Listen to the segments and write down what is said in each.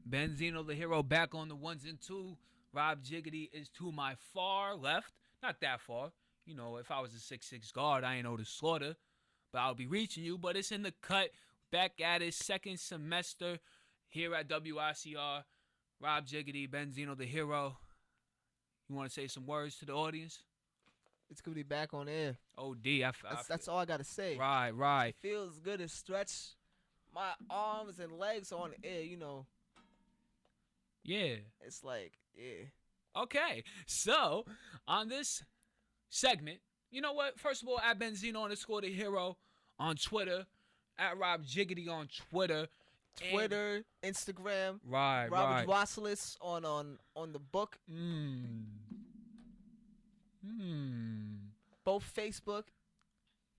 Benzino the Hero back on the ones and two. Rob Jiggity is to my far left. Not that far. You know, if I was a 6'6" guard, I ain't know the slaughter. But I'll be reaching you. But it's in the cut. Back at his second semester here at WICR. Rob Jiggity, Benzino the Hero. You want to say some words to the audience? It's gonna be back on air. OD. That's all I gotta say. Right. It feels good to stretch my arms and legs on air. Yeah. It's like, yeah. Okay. So, on this segment, you know what? First of all, at Benzino _ the Hero on Twitter. At Rob Jiggity on Twitter. Twitter, Instagram. Right. Robert Wassilis on the book. Both Facebook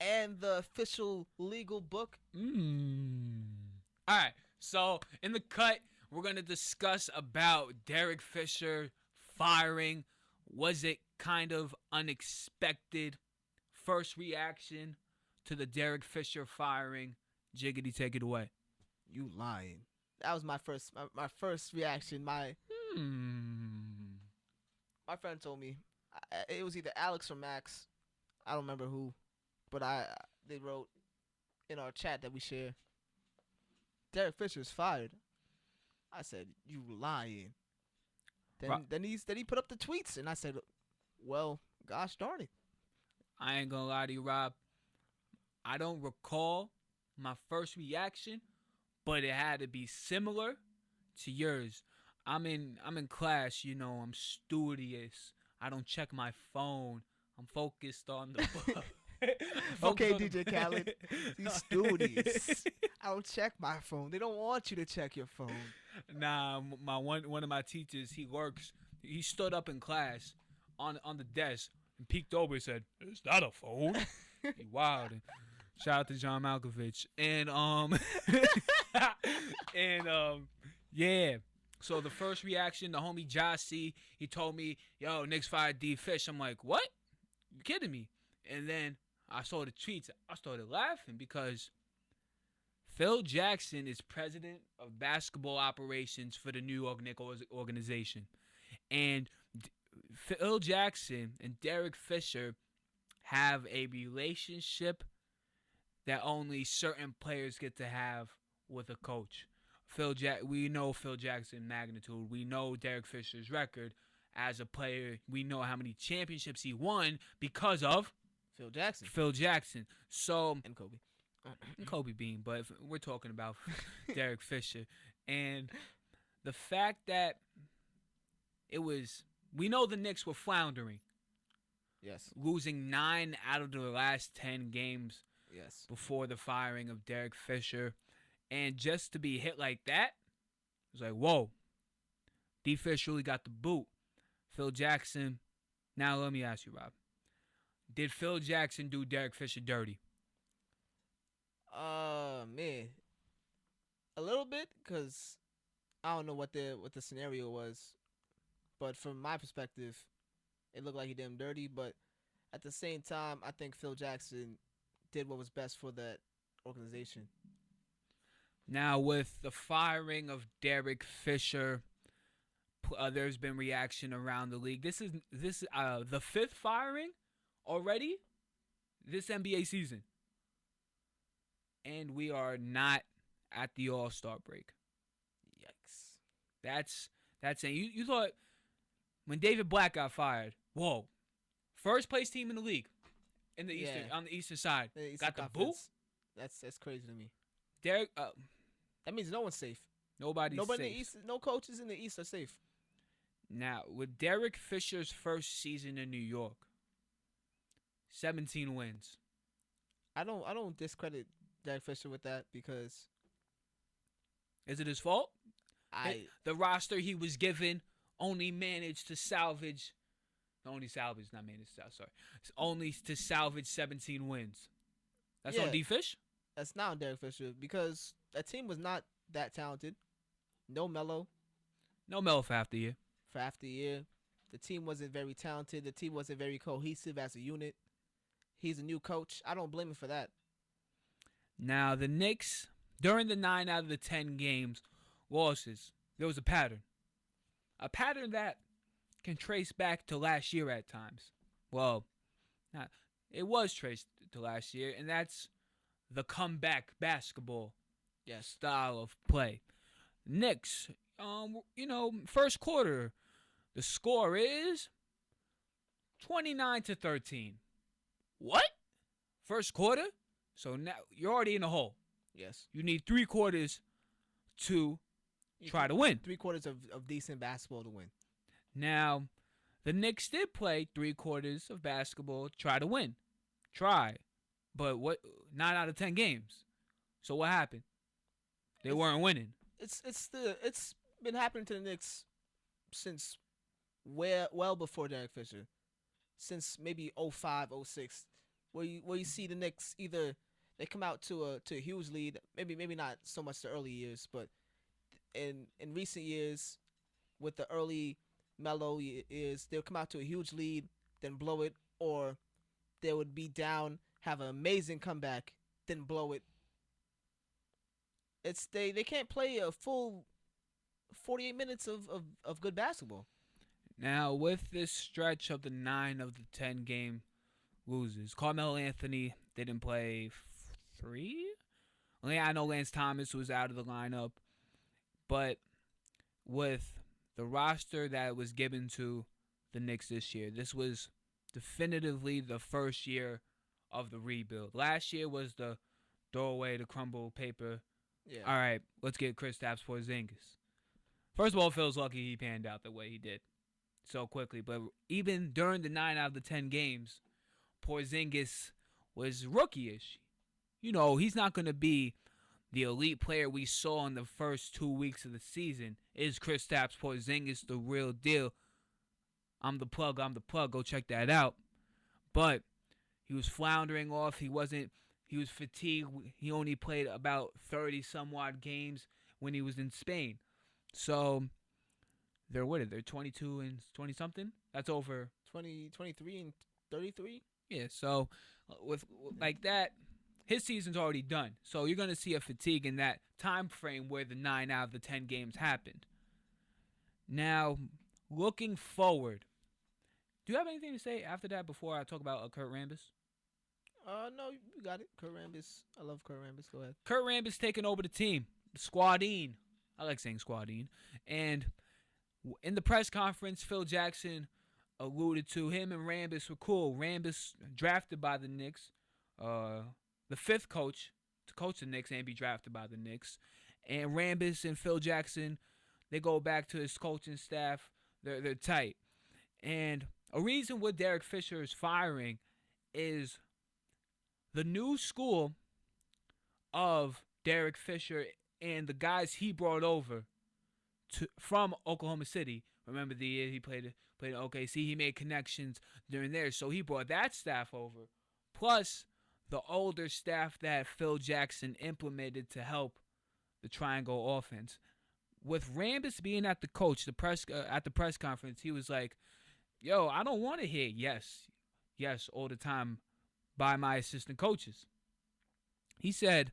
and the official legal book. Alright, so in the cut, we're going to discuss about Derek Fisher firing. Was it kind of unexpected? First reaction to the Derek Fisher firing. Jiggity, take it away. You lying. That was my first reaction. My friend told me it was either Alex or Max. I don't remember who, but they wrote in our chat that we share. Derek Fisher's fired. I said, you lying. Then he put up the tweets, and I said, well, gosh darn it. I ain't gonna lie to you, Rob. I don't recall my first reaction, but it had to be similar to yours. I'm in class, I'm studious. I don't check my phone. I'm focused on the book. Okay, DJ Khaled. These studies. I don't check my phone. They don't want you to check your phone. Nah, one of my teachers, he stood up in class on the desk and peeked over and said, "Is that a phone?" He wild. Shout out to John Malkovich. And yeah. So the first reaction, the homie Jossie, he told me, "Yo, Knicks fired D Fish." I'm like, "What? You kidding me?" And then I saw the tweets. I started laughing because Phil Jackson is president of basketball operations for the New York Knicks organization. And Phil Jackson and Derek Fisher have a relationship that only certain players get to have with a coach. We know Phil Jackson's magnitude. We know Derek Fisher's record as a player. We know how many championships he won because of Phil Jackson. So and Kobe. And Kobe Bean, but we're talking about Derek Fisher. And the fact that we know the Knicks were floundering. Yes. Losing 9 out of the last 10 games. Yes. Before the firing of Derek Fisher. And just to be hit like that, it was like, whoa. D. Fish really got the boot. Phil Jackson. Now let me ask you, Rob. Did Phil Jackson do Derek Fisher dirty? Man. A little bit, because I don't know what the scenario was. But from my perspective, it looked like he did him dirty. But at the same time, I think Phil Jackson did what was best for that organization. Now, with the firing of Derek Fisher, there's been reaction around the league. This is the 5th firing already this NBA season. And we are not at the All-Star break. Yikes. That's it. You thought when David Black got fired, whoa, first place team in the league in the Eastern on the Eastern side got the boot. That's crazy to me. Derek, that means no one's safe. Nobody safe. In the East, no coaches in the East are safe. Now, with Derek Fisher's first season in New York, 17 wins. I don't discredit Derek Fisher with that because is it his fault? The roster he was given only managed to salvage. Only to salvage 17 wins. That's on D Fish? That's not on Derek Fisher because that team was not that talented. No Melo for half the year. The team wasn't very talented. The team wasn't very cohesive as a unit. He's a new coach. I don't blame him for that. Now, the Knicks, during the 9 out of the 10 games, losses, there was a pattern that can trace back to last year at times. Well, not, it was traced to last year, and that's the comeback basketball Yes. style of play. Knicks, first quarter, the score is 29-13. What? First quarter? So now you're already in the hole. Yes. You need 3 quarters to try to win. 3 quarters of decent basketball to win. Now, the Knicks did play 3 quarters of basketball, try to win. Try. But 9 out of 10 games. So what happened? They weren't winning. It's been happening to the Knicks since well before Derek Fisher. Since maybe 05, 06, where you see the Knicks either they come out to a huge lead, maybe not so much the early years, but in recent years with the early mellow years, they'll come out to a huge lead, then blow it, or they would be down, have an amazing comeback, then blow it. They can't play a full 48 minutes of good basketball. Now, with this stretch of the 9 of the 10 game loses, Carmelo Anthony didn't play 3. I know Lance Thomas was out of the lineup, but with the roster that was given to the Knicks this year, this was definitively the first year of the rebuild. Last year was the throw away the crumble paper. Yeah. All right, let's get Kristaps Porzingis. First of all, Phil's lucky he panned out the way he did so quickly. But even during the 9 out of the 10 games, Porzingis was rookie-ish. He's not going to be the elite player we saw in the first 2 weeks of the season. Is Kristaps Porzingis the real deal? I'm the plug. Go check that out. But he was floundering off. He was fatigued. He only played about 30-some-odd games when he was in Spain. So they're 22 and 20-something? That's over 23 and 33? Yeah, so with like that, his season's already done. So you're going to see a fatigue in that time frame where the 9 out of the 10 games happened. Now, looking forward, do you have anything to say after that before I talk about Kurt Rambis? No, you got it. Kurt Rambis. I love Kurt Rambis. Go ahead. Kurt Rambis taking over the team. Squadine. I like saying Squadine. And in the press conference, Phil Jackson alluded to him and Rambis were cool. Rambis drafted by the Knicks. The fifth coach to coach the Knicks and be drafted by the Knicks. And Rambis and Phil Jackson, they go back to his coaching staff. They're tight. And a reason what Derek Fisher is firing is the new school of Derek Fisher and the guys he brought over from Oklahoma City. Remember the year he played in OKC? He made connections during there, so he brought that staff over. Plus the older staff that Phil Jackson implemented to help the triangle offense. With Rambis being at the coach, at the press conference, he was like, "Yo, I don't want to hear yes all the time by my assistant coaches." He said,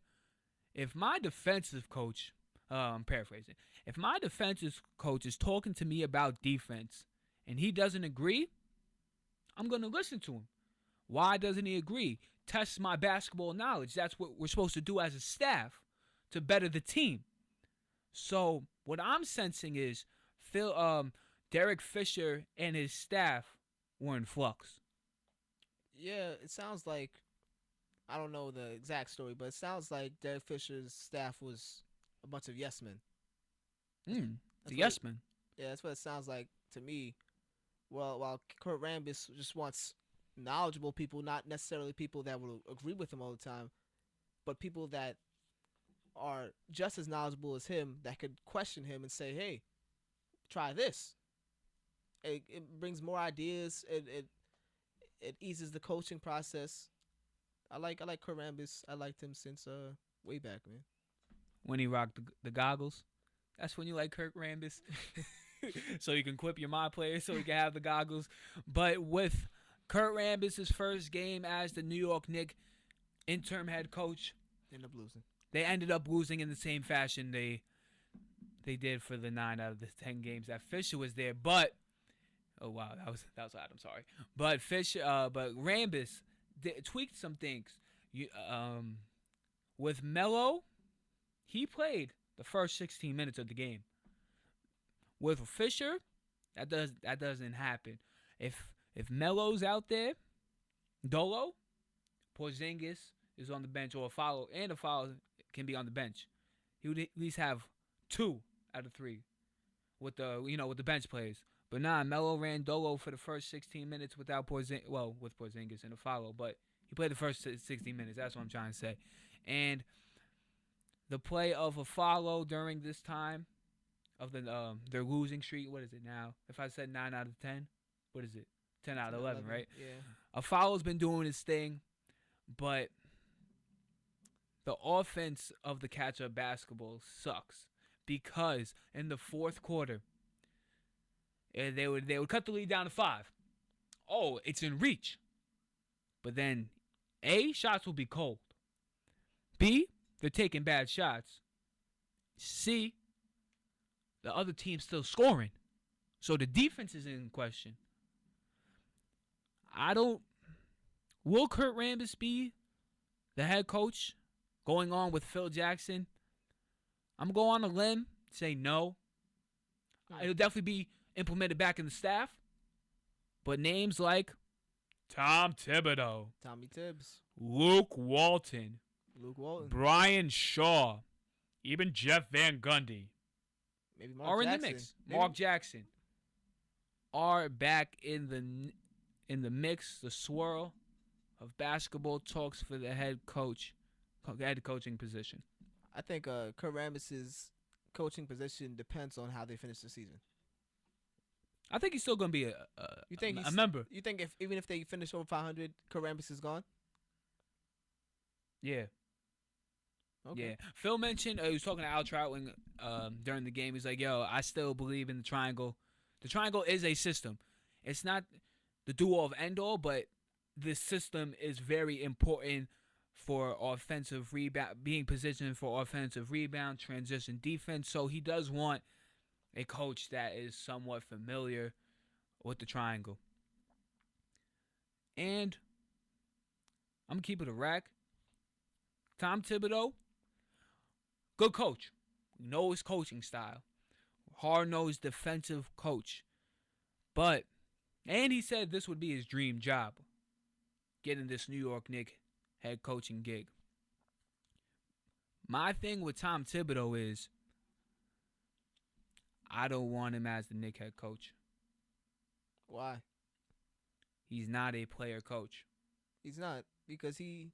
"If my defensive coach, I'm paraphrasing, if my defensive coach is talking to me about defense and he doesn't agree, I'm going to listen to him. Why doesn't he agree? Test my basketball knowledge. That's what we're supposed to do as a staff to better the team." So what I'm sensing is Derek Fisher and his staff were in flux. Yeah, it sounds like, I don't know the exact story, but it sounds like Derek Fisher's staff was a bunch of yes men. It's a yes man. Yeah, that's what it sounds like to me. Well, while Kurt Rambis just wants knowledgeable people, not necessarily people that will agree with him all the time, but people that are just as knowledgeable as him that could question him and say, "Hey, try this." It brings more ideas. It eases the coaching process. I like Kurt Rambis. I liked him since way back, man. When he rocked the goggles, that's when you like Kurt Rambis. So you can quip your my player so he can have the goggles. But with Kurt Rambis' first game as the New York Knicks interim head coach, End up losing. they ended up losing in the same fashion they they did for the 9 out of the 10 games that Fisher was there. But oh wow, that was loud. I'm sorry. But Rambis tweaked some things. You with Melo, he played the first 16 minutes of the game. With Fisher, that doesn't happen. If Melo's out there, Dolo, Porzingis is on the bench, or a follow can be on the bench. He would at least have 2 out of 3 with the bench players. But nah, Melo ran Dolo for the first 16 minutes without Porzingis. Well, with Porzingis and a follow, but he played the first 16 minutes. That's what I'm trying to say. And the play of a follow during this time of their losing streak. What is it now? If I said 9 out of 10, what is it? 10 out of 11, right? Yeah. A follow's been doing his thing, but the offense of the catch-up basketball sucks because in the fourth quarter, they would cut the lead down to 5. Oh, it's in reach. But then, A, shots will be cold. B, they're taking bad shots. C, the other team's still scoring. So the defense is in question. Will Kurt Rambis be the head coach going on with Phil Jackson? I'm going on a limb, say no. It'll definitely be implemented back in the staff. But names like Tom Thibodeau, Tommy Tibbs, Luke Walton, Brian Shaw, even Jeff Van Gundy maybe Mark are Jackson. in the mix. Mark Jackson are back in the mix, the swirl of basketball talks for the head coaching position. I think Kurt Rambis's coaching position depends on how they finish the season. I think he's still going to be a member. You think even if they finish over 500, Kurt Rambis is gone? Yeah. Okay. Yeah. Phil mentioned, he was talking to Al Troutwing during the game. He's like, yo, I still believe in the triangle. The triangle is a system. It's not the do-all of end-all, but this system is very important for offensive rebound, being positioned for offensive rebound, transition defense. So he does want a coach that is somewhat familiar with the triangle. And I'm going to keep it a rack. Tom Thibodeau, good coach. We know his coaching style. Hard-nosed defensive coach. And he said this would be his dream job, getting this New York Knicks head coaching gig. My thing with Tom Thibodeau is I don't want him as the Knicks head coach. Why? He's not a player coach. He's not, because he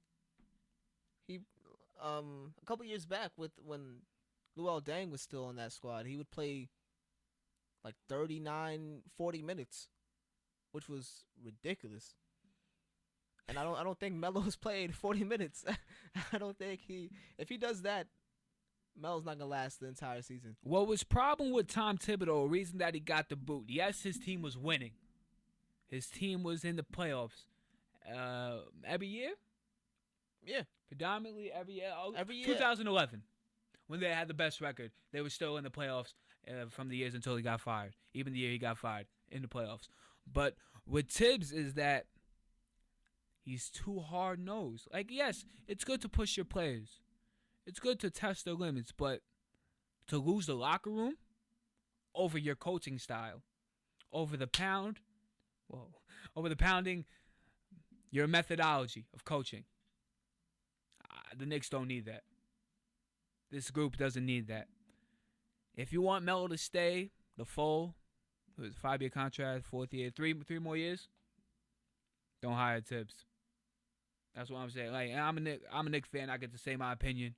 a couple years back when Luol Deng was still on that squad, he would play like 39, 40 minutes, which was ridiculous. And I don't think Melo's played 40 minutes. I don't think if he does that, Melo's not gonna last the entire season. What was problem with Tom Thibodeau, the reason that he got the boot? Yes, his team was winning. His team was in the playoffs every year. Yeah, predominantly every year. Every year. 2011, when they had the best record, they were still in the playoffs from the years until he got fired. Even the year he got fired, in the playoffs. But with Tibbs is that he's too hard-nosed. Like, yes, it's good to push your players. It's good to test their limits, but to lose the locker room over your coaching style, over the pounding, your methodology of coaching. The Knicks don't need that. This group doesn't need that. If you want Melo to stay the full, 5-year contract, 4th year, three more years, don't hire Tibbs. That's what I'm saying. Like, I'm a Knicks fan. I get to say my opinion.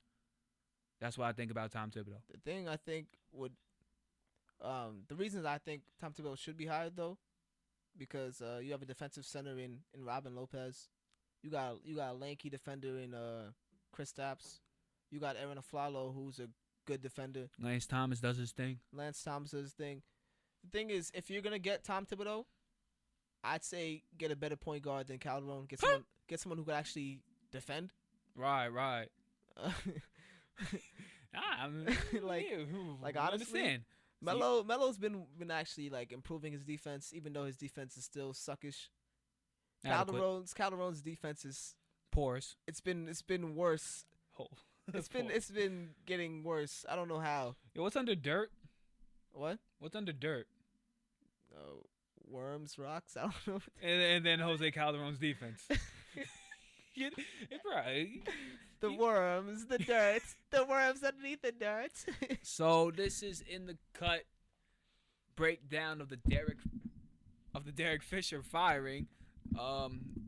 That's what I think about Tom Thibodeau. The thing I think the reasons I think Tom Thibodeau should be hired though, because you have a defensive center in Robin Lopez, you got a lanky defender in Kristaps, you got Aaron Aflalo, who's a good defender. Lance Thomas does his thing. The thing is, if you're gonna get Tom Thibodeau, I'd say get a better point guard than Calderon. Get someone who could actually defend. Right. I'm Like, yeah, like we honestly, understand. See, Melo's been actually like improving his defense, even though his defense is still suckish. adequate. Calderon's defense is Pores. it's been worse. Oh, It's pores. been getting worse. I don't know how. Yo, what's under dirt? What? What's under dirt? Uh, Worms, rocks. I don't know. And then Jose Calderon's defense. Bro, The worms, the dirt, the worms underneath the dirt. so this is in the cut breakdown of the Derek Fisher firing.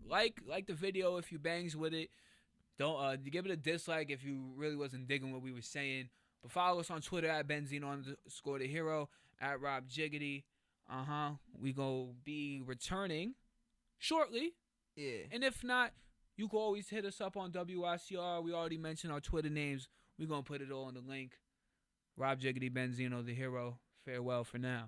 Like the video if you bangs with it. Don't give it a dislike if you really wasn't digging what we were saying. But follow us on Twitter at Benzino _ the hero at Rob Jiggity. We go be returning shortly. Yeah. And if not, you can always hit us up on WICR. We already mentioned our Twitter names. We're gonna put it all in the link. Rob Jiggity Benzino the hero. Farewell for now.